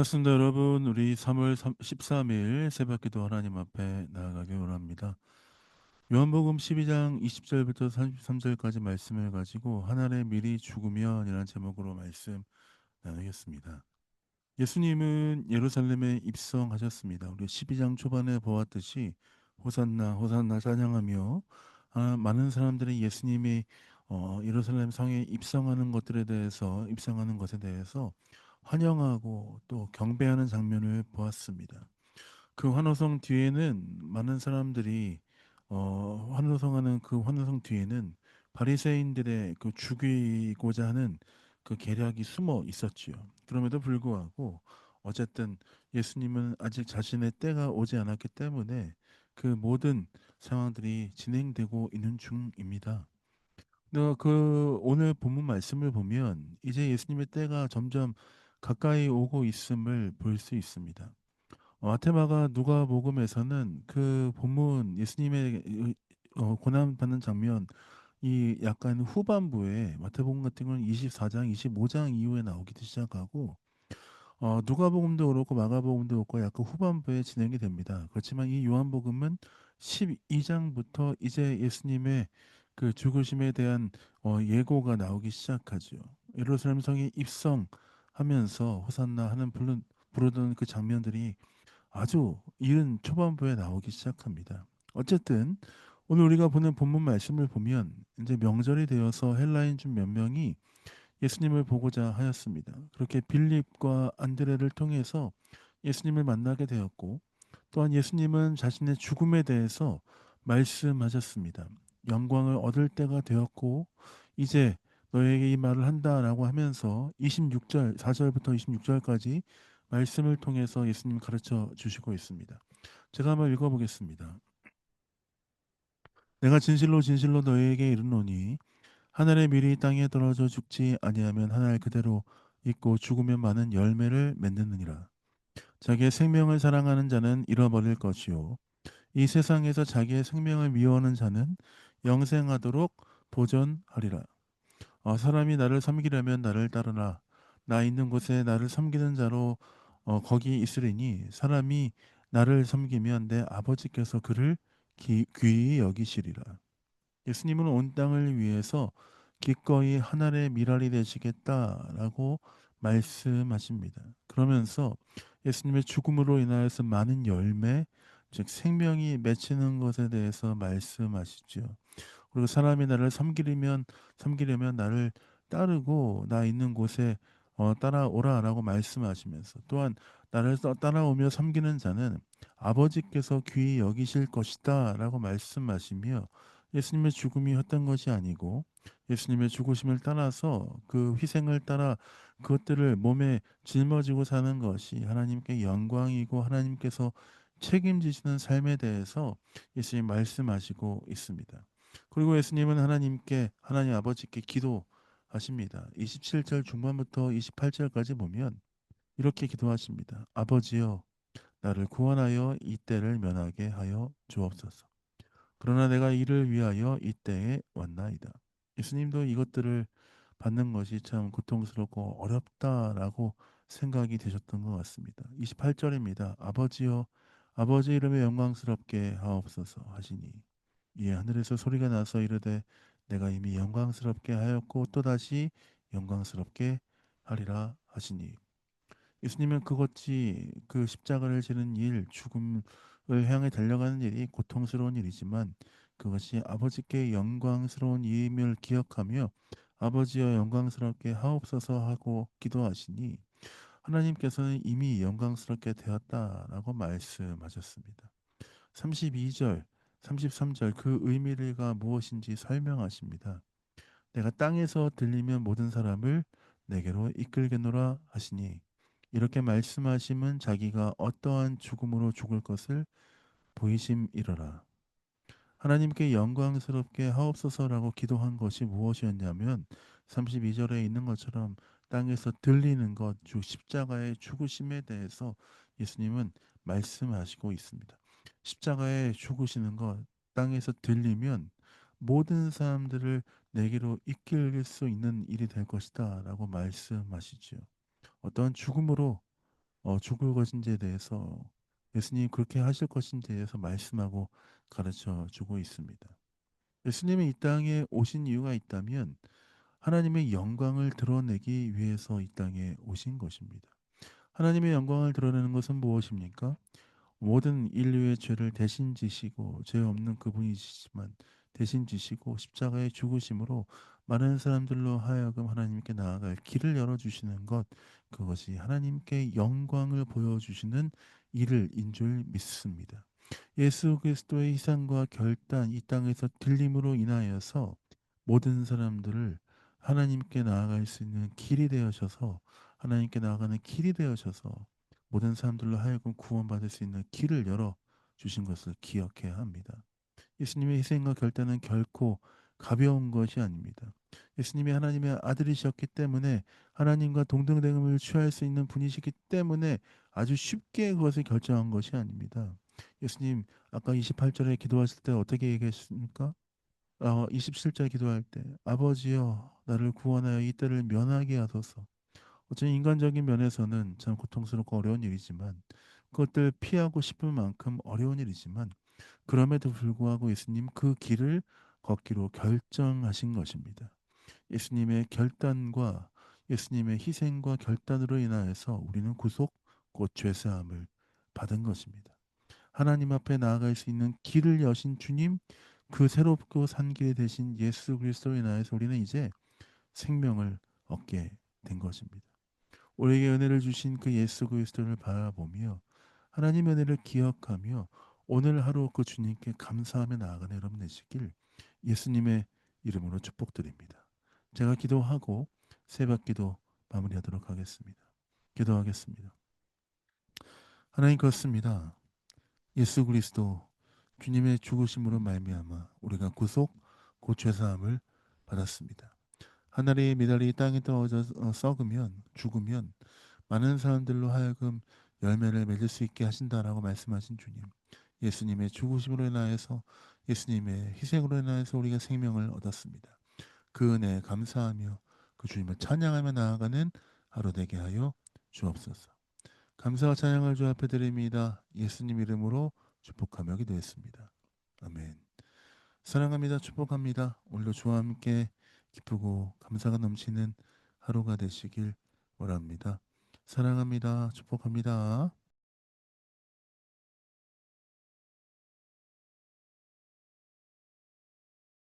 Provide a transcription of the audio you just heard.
반갑습니다, 여러분. 우리 3월 13일 새벽기도 하나님 앞에 나아가기 원합니다. 요한복음 12장 20절부터 33절까지 말씀을 가지고 하늘에 미리 죽으면이라는 제목으로 말씀 나누겠습니다. 예수님은 예루살렘에 입성하셨습니다. 우리 12장 초반에 보았듯이 호산나 호산나 찬양하며 많은 사람들이 예수님이 예루살렘 성에 입성하는 것에 대해서 환영하고 또 경배하는 장면을 보았습니다. 그 환호성 뒤에는 많은 사람들이 환호성하는 그 환호성 뒤에는 바리새인들의 그 죽이고자 하는 그 계략이 숨어 있었지요. 그럼에도 불구하고 어쨌든 예수님은 아직 자신의 때가 오지 않았기 때문에 그 모든 상황들이 진행되고 있는 중입니다. 그 오늘 본문 말씀을 보면 이제 예수님의 때가 점점 가까이 오고 있음을 볼 수 있습니다. 마테마가 누가복음에서는 그 본문 예수님의 고난 받는 장면 이 약간 후반부에 마태복음 같은 경우는 24장, 25장 이후에 나오기 시작하고 누가복음도 그렇고 마가복음도 그렇고 약간 후반부에 진행이 됩니다. 그렇지만 이 요한복음은 12장부터 이제 예수님의 그 죽으심에 대한 예고가 나오기 시작하죠. 예루살렘 성에 입성하면서 호산나 하는 부르던 그 장면들이 아주 이른 초반부에 나오기 시작합니다. 어쨌든 오늘 우리가 보는 본문 말씀을 보면 이제 명절이 되어서 헬라인 중 몇 명이 예수님을 보고자 하였습니다. 그렇게 빌립과 안드레를 통해서 예수님을 만나게 되었고 또한 예수님은 자신의 죽음에 대해서 말씀하셨습니다. 영광을 얻을 때가 되었고 이제 너에게 이 말을 한다라고 하면서 26절 4절부터 26절까지 말씀을 통해서 예수님 가르쳐 주시고 있습니다. 제가 한번 읽어보겠습니다. 내가 진실로 진실로 너희에게 이르노니 하늘의 밀이 땅에 떨어져 죽지 아니하면 하늘 그대로 있고 죽으면 많은 열매를 맺느니라. 자기의 생명을 사랑하는 자는 잃어버릴 것이요 이 세상에서 자기의 생명을 미워하는 자는 영생하도록 보존하리라. 사람이 나를 섬기려면 나를 따르라. 나 있는 곳에 나를 섬기는 자로 거기 있으리니 사람이 나를 섬기면 내 아버지께서 그를 귀히 여기시리라. 예수님은 온 땅을 위해서 기꺼이 하늘의 미랄이 되시겠다라고 말씀하십니다. 그러면서 예수님의 죽음으로 인하여서 많은 열매, 즉 생명이 맺히는 것에 대해서 말씀하시죠. 그리고 사람이 나를 섬기려면 나를 따르고 나 있는 곳에 따라오라라고 말씀하시면서 또한 나를 따라오며 섬기는 자는 아버지께서 귀히 여기실 것이다라고 말씀하시며 예수님의 죽음이 헛된 것이 아니고 예수님의 죽으심을 따라서 그 희생을 따라 그것들을 몸에 짊어지고 사는 것이 하나님께 영광이고 하나님께서 책임지시는 삶에 대해서 예수님 말씀하시고 있습니다. 그리고 예수님은 하나님 아버지께 기도하십니다. 27절 중반부터 28절까지 보면 이렇게 기도하십니다. 아버지여 나를 구원하여 이 때를 면하게 하여 주옵소서. 그러나 내가 이를 위하여 이 때에 왔나이다. 예수님도 이것들을 받는 것이 참 고통스럽고 어렵다라고 생각이 되셨던 것 같습니다. 28절입니다. 아버지여 아버지 이름에 영광스럽게 하옵소서 하시니 이에 하늘에서 소리가 나서 이르되 내가 이미 영광스럽게 하였고 또다시 영광스럽게 하리라 하시니 예수님은 그것이 그 십자가를 지는 일, 죽음을 향해 달려가는 일이 고통스러운 일이지만 그것이 아버지께 영광스러운 일임을 기억하며 아버지여 영광스럽게 하옵소서 하고 기도하시니 하나님께서는 이미 영광스럽게 되었다라고 말씀하셨습니다. 32절, 33절 그 의미가 무엇인지 설명하십니다. 내가 땅에서 들리면 모든 사람을 내게로 이끌게노라 하시니 이렇게 말씀하심은 자기가 어떠한 죽음으로 죽을 것을 보이심이러라. 하나님께 영광스럽게 하옵소서라고 기도한 것이 무엇이었냐면 32절에 있는 것처럼 땅에서 들리는 것, 즉 십자가의 죽으심에 대해서 예수님은 말씀하시고 있습니다. 십자가에 죽으시는 것 땅에서 들리면 모든 사람들을 내게로 이끌 수 있는 일이 될 것이다라고 말씀하시죠. 어떤 죽음으로 죽을 것인지에 대해서 예수님이 그렇게 하실 것인지에 대해서 말씀하고 가르쳐 주고 있습니다. 예수님이 이 땅에 오신 이유가 있다면 하나님의 영광을 드러내기 위해서 이 땅에 오신 것입니다. 하나님의 영광을 드러내는 것은 무엇입니까? 모든 인류의 죄를 대신 지시고 죄 없는 그분이시지만 대신 지시고 십자가의 죽으심으로 많은 사람들로 하여금 하나님께 나아갈 길을 열어주시는 것, 그것이 하나님께 영광을 보여주시는 일을 줄 믿습니다. 예수 그리스도의 희생과 결단, 이 땅에서 들림으로 인하여서 모든 사람들을 하나님께 나아갈 수 있는 길이 되어셔서, 하나님께 나아가는 길이 되어셔서 모든 사람들로 하여금 구원받을 수 있는 길을 열어 주신 것을 기억해야 합니다. 예수님의 희생과 결단은 결코 가벼운 것이 아닙니다. 예수님이 하나님의 아들이셨기 때문에, 하나님과 동등됨을 취할 수 있는 분이시기 때문에 아주 쉽게 그것을 결정한 것이 아닙니다. 예수님 아까 28절에 기도하실 때 어떻게 얘기하셨습니까? 27절 기도할 때 아버지여 나를 구원하여 이 때를 면하게 하소서. 어쩌면 인간적인 면에서는 참 고통스럽고 어려운 일이지만, 그것들 피하고 싶을 만큼 어려운 일이지만, 그럼에도 불구하고 예수님 그 길을 걷기로 결정하신 것입니다. 예수님의 결단과 예수님의 희생과 결단으로 인하여서 우리는 구속, 곧 죄사함을 받은 것입니다. 하나님 앞에 나아갈 수 있는 길을 여신 주님, 그 새롭고 산 길 대신 예수 그리스도로 인하여서 우리는 이제 생명을 얻게 된 것입니다. 우리에게 은혜를 주신 그 예수 그리스도를 바라보며 하나님의 은혜를 기억하며 오늘 하루 그 주님께 감사하며 나아가는 여러분 되시길 예수님의 이름으로 축복드립니다. 제가 기도하고 새벽기도 마무리하도록 하겠습니다. 기도하겠습니다. 하나님, 그렇습니다. 예수 그리스도 주님의 죽으심으로 말미암아 우리가 구속, 곧 죄사함을 받았습니다. 하늘의 미달이 땅에 떨어져 썩으면, 죽으면 많은 사람들로 하여금 열매를 맺을 수 있게 하신다라고 말씀하신 주님. 예수님의 죽으심으로 인하여서, 예수님의 희생으로 인하여서 우리가 생명을 얻었습니다. 그 은혜에 감사하며 그 주님을 찬양하며 나아가는 하루 되게 하여 주옵소서. 감사와 찬양을 주 앞에 드립니다. 예수님 이름으로 축복하며 기도했습니다. 아멘. 사랑합니다. 축복합니다. 오늘도 주와 함께 기쁘고 감사가 넘치는 하루가 되시길 원합니다. 사랑합니다. 축복합니다.